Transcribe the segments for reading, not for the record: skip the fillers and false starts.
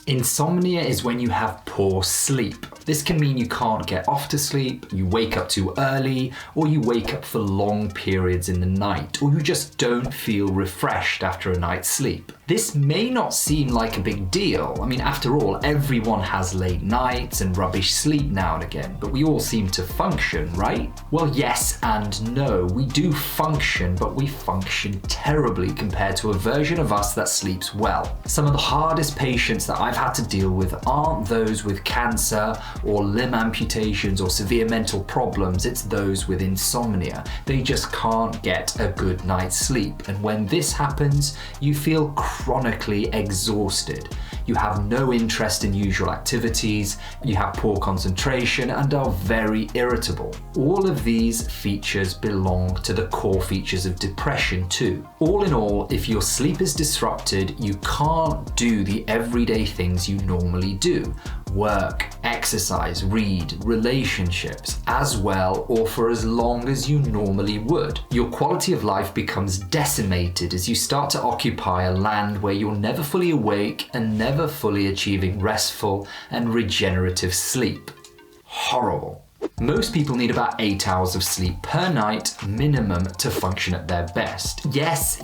Insomnia is when you have poor sleep. This can mean you can't get off to sleep, you wake up too early, or you wake up for long periods in the night, or you just don't feel refreshed after a night's sleep. This may not seem like a big deal. I mean, after all, everyone has late nights and rubbish sleep now and again, but we all seem to function, right? Well, yes and no. We do function, but we function terribly compared to a version of us that sleeps well. Some of the hardest patients that I've had to deal with aren't those with cancer or limb amputations or severe mental problems, it's those with insomnia. They just can't get a good night's sleep, and when this happens, you feel chronically exhausted. You have no interest in usual activities, you have poor concentration and are very irritable. All of these features belong to the core features of depression too. All in all, if your sleep is disrupted, you can't do the everyday things you normally do. Work, exercise, read, relationships, as well or for as long as you normally would. Your quality of life becomes decimated as you start to occupy a land where you're never fully awake and never fully achieving restful and regenerative sleep. Horrible. Most people need about 8 hours of sleep per night minimum to function at their best. Yes,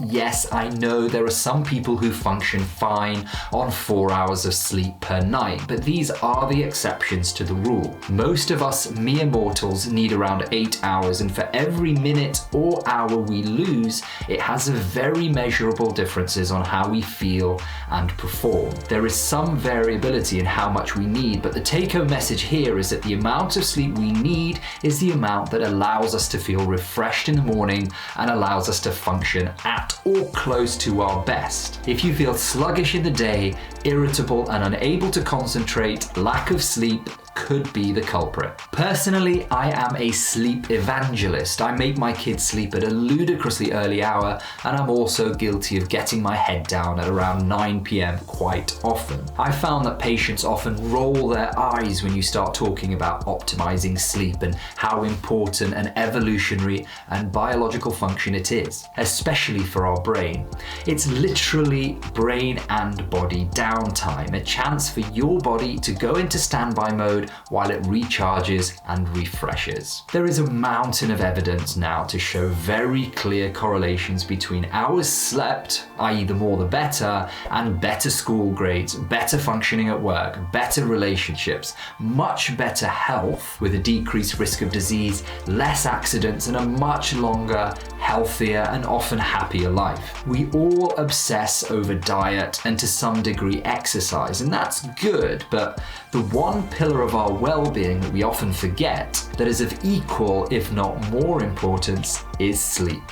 I know there are some people who function fine on 4 hours of sleep per night, but these are the exceptions to the rule. Most of us mere mortals need around 8 hours, and for every minute or hour we lose, it has a very measurable differences on how we feel and perform. There is some variability in how much we need, but the take-home message here is that the amount of sleep we need is the amount that allows us to feel refreshed in the morning and allows us to function at or close to our best. If you feel sluggish in the day, irritable and unable to concentrate, lack of sleep could be the culprit. Personally, I am a sleep evangelist. I make my kids sleep at a ludicrously early hour, and I'm also guilty of getting my head down at around 9 p.m. quite often. I found that patients often roll their eyes when you start talking about optimizing sleep and how important an evolutionary and biological function it is, especially for our brain. It's literally brain and body downtime, a chance for your body to go into standby mode while it recharges and refreshes. There is a mountain of evidence now to show very clear correlations between hours slept, i.e. the more the better, and better school grades, better functioning at work, better relationships, much better health with a decreased risk of disease, less accidents, and a much longer, healthier, and often happier life. We all obsess over diet and to some degree exercise, and that's good, but the one pillar of our well-being that we often forget that is of equal, if not more importance, is sleep.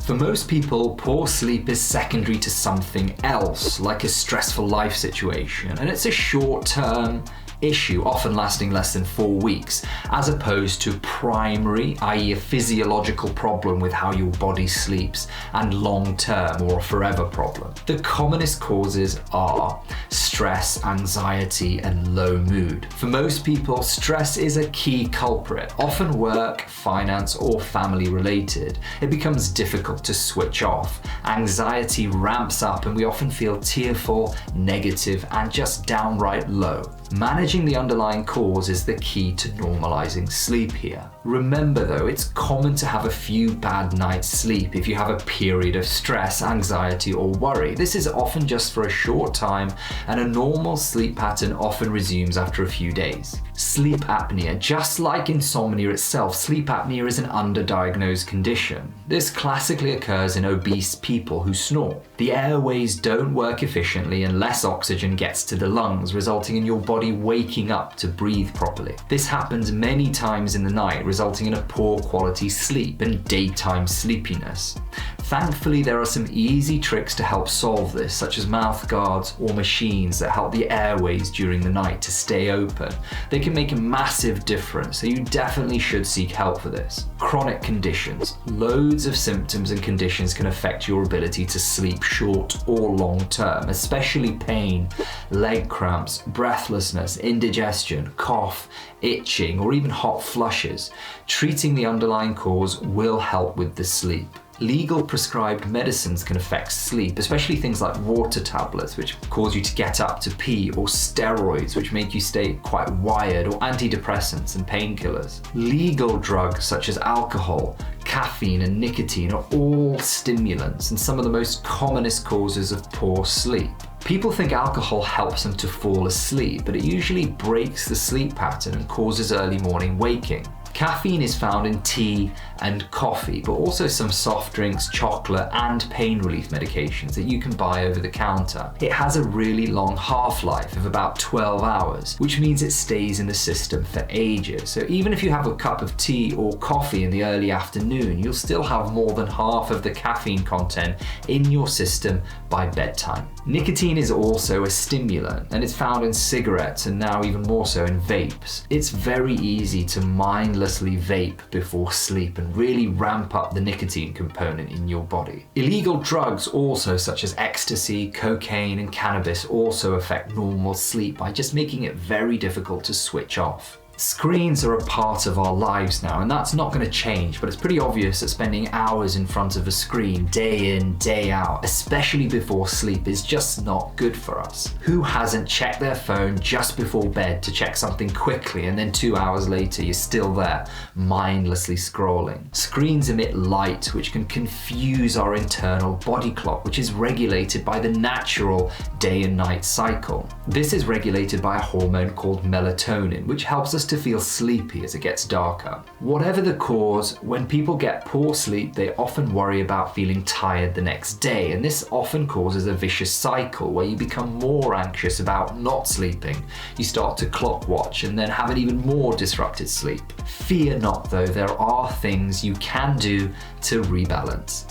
For most people, poor sleep is secondary to something else, like a stressful life situation, and it's a short-term issue, often lasting less than 4 weeks, as opposed to primary, i.e. a physiological problem with how your body sleeps, and long-term or a forever problem. The commonest causes are stress, anxiety, and low mood. For most people, stress is a key culprit, often work, finance, or family related. It becomes difficult to switch off. Anxiety ramps up and we often feel tearful, negative, and just downright low. Managing the underlying cause is the key to normalizing sleep here. Remember though, it's common to have a few bad nights sleep if you have a period of stress, anxiety, or worry. This is often just for a short time, and a normal sleep pattern often resumes after a few days. Sleep apnea. Just like insomnia itself, sleep apnea is an underdiagnosed condition. This classically occurs in obese people who snore. The airways don't work efficiently and less oxygen gets to the lungs, resulting in your body waking up to breathe properly. This happens many times in the night, resulting in a poor quality sleep and daytime sleepiness. Thankfully, there are some easy tricks to help solve this, such as mouth guards or machines that help the airways during the night to stay open. They can make a massive difference, so you definitely should seek help for this. Chronic conditions. Loads of symptoms and conditions can affect your ability to sleep short or long term, especially pain, leg cramps, breathlessness, indigestion, cough, itching, or even hot flushes. Treating the underlying cause will help with the sleep. Legal prescribed medicines can affect sleep, especially things like water tablets, which cause you to get up to pee, or steroids, which make you stay quite wired, or antidepressants and painkillers. Legal drugs such as alcohol, caffeine, and nicotine are all stimulants and some of the most commonest causes of poor sleep. People think alcohol helps them to fall asleep, but it usually breaks the sleep pattern and causes early morning waking. Caffeine is found in tea and coffee, but also some soft drinks, chocolate, and pain relief medications that you can buy over the counter. It has a really long half-life of about 12 hours, which means it stays in the system for ages. So even if you have a cup of tea or coffee in the early afternoon, you'll still have more than half of the caffeine content in your system by bedtime. Nicotine is also a stimulant, and it's found in cigarettes and now even more so in vapes. It's very easy to mindlessly vape before sleep and really ramp up the nicotine component in your body. Illegal drugs also, such as ecstasy, cocaine, and cannabis, also affect normal sleep by just making it very difficult to switch off. Screens are a part of our lives now, and that's not going to change, but it's pretty obvious that spending hours in front of a screen day in, day out, especially before sleep, is just not good for us. Who hasn't checked their phone just before bed to check something quickly, and then 2 hours later you're still there, mindlessly scrolling? Screens emit light, which can confuse our internal body clock, which is regulated by the natural day and night cycle. This is regulated by a hormone called melatonin, which helps us to feel sleepy as it gets darker. Whatever the cause, when people get poor sleep, they often worry about feeling tired the next day, and this often causes a vicious cycle where you become more anxious about not sleeping. You start to clock watch and then have an even more disrupted sleep. Fear not though, there are things you can do to rebalance.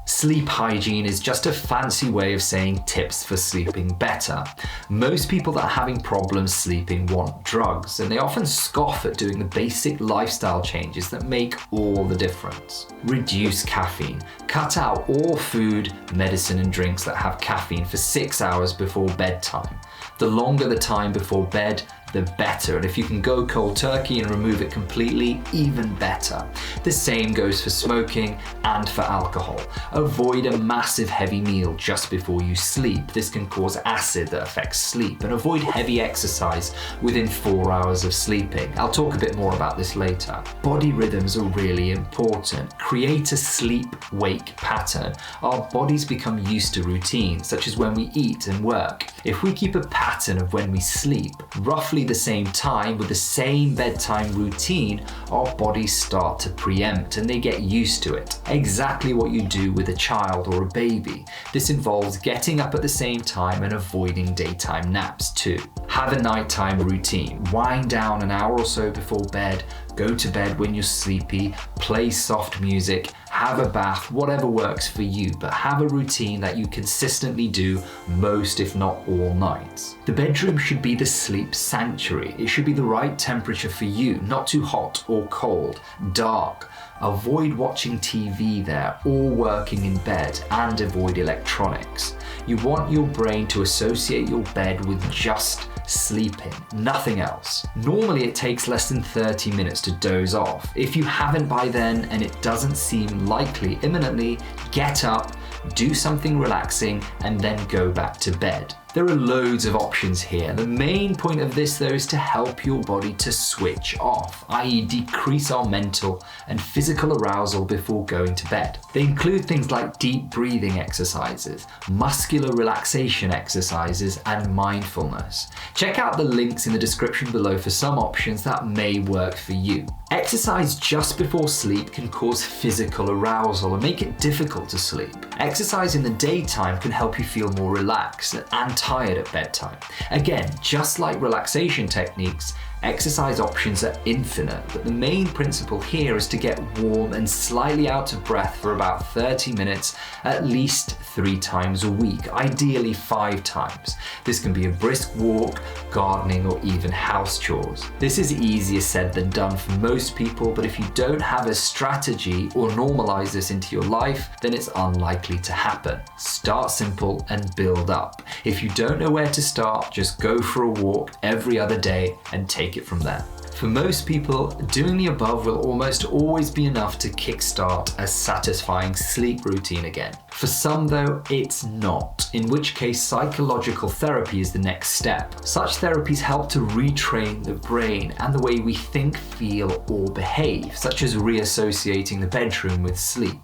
Sleep hygiene is just a fancy way of saying tips for sleeping better. Most people that are having problems sleeping want drugs, and they often scoff at doing the basic lifestyle changes that make all the difference. Reduce caffeine. Cut out all food, medicine, and drinks that have caffeine for 6 hours before bedtime. The longer the time before bed, the better, and if you can go cold turkey and remove it completely, even better. The same goes for smoking and for alcohol. Avoid a massive heavy meal just before you sleep. This can cause acid that affects sleep, and avoid heavy exercise within 4 hours of sleeping. I'll talk a bit more about this later. Body rhythms are really important. Create a sleep-wake pattern. Our bodies become used to routines, such as when we eat and work. If we keep a pattern of when we sleep, roughly the same time with the same bedtime routine, our bodies start to preempt and they get used to it. Exactly what you do with a child or a baby. This involves getting up at the same time and avoiding daytime naps too. Have a nighttime routine. Wind down an hour or so before bed, go to bed when you're sleepy, play soft music, have a bath, whatever works for you, but have a routine that you consistently do most, if not all nights. The bedroom should be the sleep sanctuary. It should be the right temperature for you, not too hot or cold, dark. Avoid watching TV there or working in bed, and avoid electronics. You want your brain to associate your bed with just sleeping, nothing else. Normally it takes less than 30 minutes to doze off. If you haven't by then and it doesn't seem likely imminently, get up, do something relaxing, and then go back to bed. There are loads of options here. The main point of this though is to help your body to switch off, i.e. decrease our mental and physical arousal before going to bed. They include things like deep breathing exercises, muscular relaxation exercises, and mindfulness. Check out the links in the description below for some options that may work for you. Exercise just before sleep can cause physical arousal and make it difficult to sleep. Exercise in the daytime can help you feel more relaxed and tired at bedtime. Again, just like relaxation techniques, exercise options are infinite, but the main principle here is to get warm and slightly out of breath for about 30 minutes at least 3 times a week, ideally 5 times. This can be a brisk walk, gardening, or even house chores. This is easier said than done for most people, but if you don't have a strategy or normalize this into your life, then it's unlikely to happen. Start simple and build up. If you don't know where to start, just go for a walk every other day and take it from there. For most people, doing the above will almost always be enough to kickstart a satisfying sleep routine again. For some though, it's not, in which case psychological therapy is the next step. Such therapies help to retrain the brain and the way we think, feel, or behave, such as reassociating the bedroom with sleep.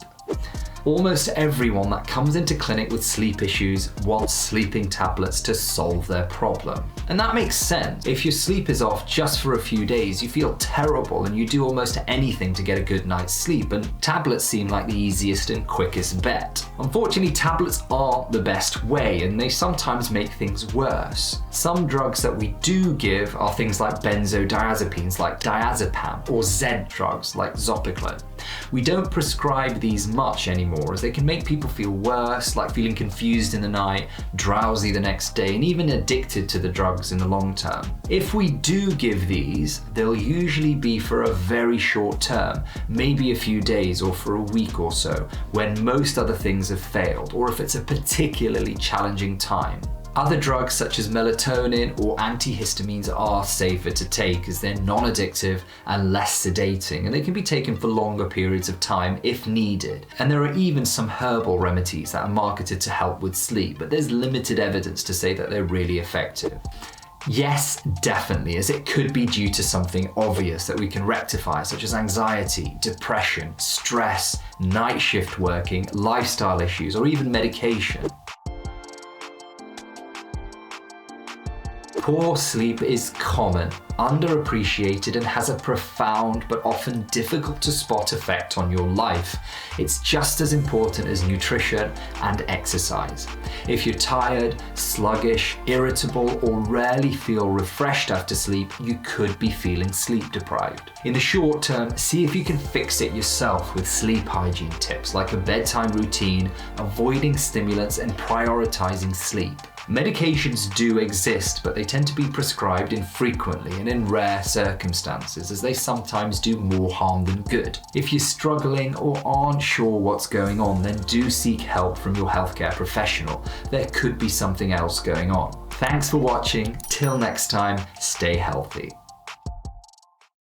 Almost everyone that comes into clinic with sleep issues wants sleeping tablets to solve their problem. And that makes sense. If your sleep is off just for a few days, you feel terrible and you do almost anything to get a good night's sleep, and tablets seem like the easiest and quickest bet. Unfortunately, tablets aren't the best way, and they sometimes make things worse. Some drugs that we do give are things like benzodiazepines like diazepam, or Z drugs like Zopiclone. We don't prescribe these much anymore, as they can make people feel worse, like feeling confused in the night, drowsy the next day, and even addicted to the drugs in the long term. If we do give these, they'll usually be for a very short term, maybe a few days or for a week or so, when most other things have failed, or if it's a particularly challenging time. Other drugs such as melatonin or antihistamines are safer to take, as they're non-addictive and less sedating, and they can be taken for longer periods of time if needed. And there are even some herbal remedies that are marketed to help with sleep, but there's limited evidence to say that they're really effective. Yes, definitely, as it could be due to something obvious that we can rectify, such as anxiety, depression, stress, night shift working, lifestyle issues, or even medication. Poor sleep is common, underappreciated, and has a profound but often difficult to spot effect on your life. It's just as important as nutrition and exercise. If you're tired, sluggish, irritable, or rarely feel refreshed after sleep, you could be feeling sleep deprived. In the short term, see if you can fix it yourself with sleep hygiene tips like a bedtime routine, avoiding stimulants, and prioritizing sleep. Medications do exist, but they tend to be prescribed infrequently and in rare circumstances, as they sometimes do more harm than good. If you're struggling or aren't sure what's going on, then do seek help from your healthcare professional. There could be something else going on. Thanks for watching. Till next time, stay healthy.